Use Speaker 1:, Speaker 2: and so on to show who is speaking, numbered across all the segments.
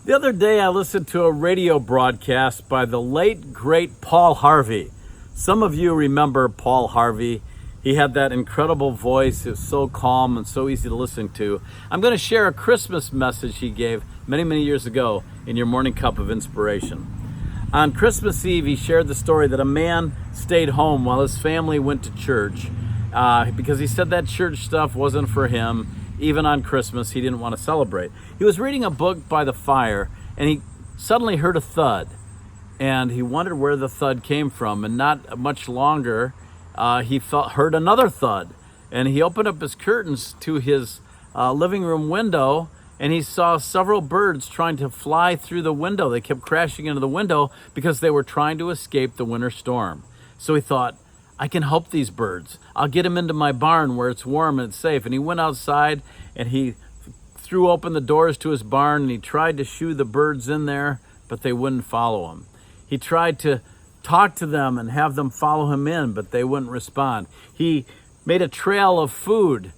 Speaker 1: The other day I listened to a radio broadcast by the late, great Paul Harvey. Some of you remember Paul Harvey. He had that incredible voice. It was so calm and so easy to listen to. I'm going to share a Christmas message he gave many, many years ago in your Morning Cup of Inspiration. On Christmas Eve, he shared the story that a man stayed home while his family went to church because he said that church stuff wasn't for him. Even on Christmas, he didn't want to celebrate. He was reading a book by the fire, and he suddenly heard a thud. And he wondered where the thud came from. And not much longer, he heard another thud. And he opened up his curtains to his living room window, and he saw several birds trying to fly through the window. They kept crashing into the window because they were trying to escape the winter storm. So he thought, I can help these birds. I'll get them into my barn where it's warm and it's safe. And he went outside and he threw open the doors to his barn and he tried to shoo the birds in there, but they wouldn't follow him. He tried to talk to them and have them follow him in, but they wouldn't respond. He made a trail of food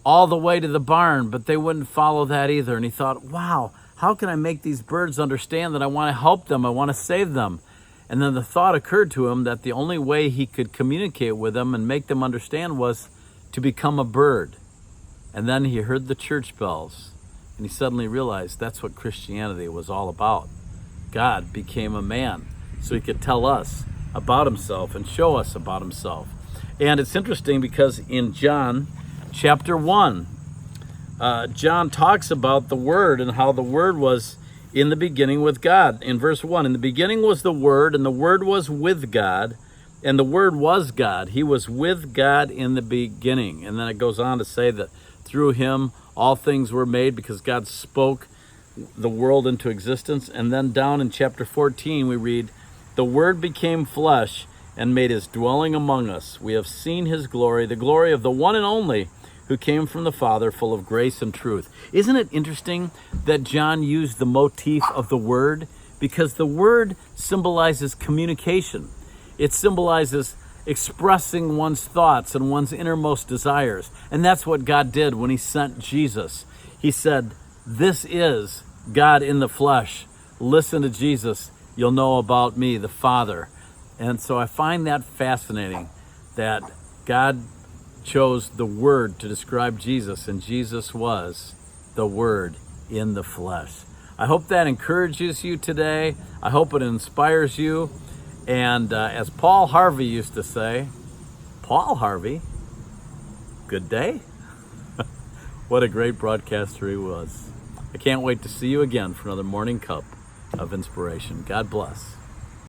Speaker 1: all the way to the barn, but they wouldn't follow that either. And he thought, wow, how can I make these birds understand that I want to help them, I want to save them? And then the thought occurred to him that the only way he could communicate with them and make them understand was to become a bird. And then he heard the church bells, and he suddenly realized that's what Christianity was all about. God became a man so he could tell us about himself and show us about himself. And it's interesting because in John chapter 1, John talks about the Word and how the Word was in the beginning with God. In verse 1, in the beginning was the Word, and the Word was with God, and the Word was God. He was with God in the beginning. And then it goes on to say that through him all things were made, because God spoke the world into existence. And then down in chapter 14 we read, the Word became flesh and made his dwelling among us. We have seen his glory, the glory of the one and only who came from the Father, full of grace and truth. Isn't it interesting that John used the motif of the Word? Because the Word symbolizes communication. It symbolizes expressing one's thoughts and one's innermost desires. And that's what God did when he sent Jesus. He said, this is God in the flesh. Listen to Jesus. You'll know about me, the Father. And so I find that fascinating that God chose the Word to describe Jesus, and Jesus was the Word in the flesh. I hope that encourages you today. I hope it inspires you. And as Paul Harvey used to say, Paul Harvey, good day. What a great broadcaster he was. I can't wait to see you again for another Morning Cup of Inspiration. God bless.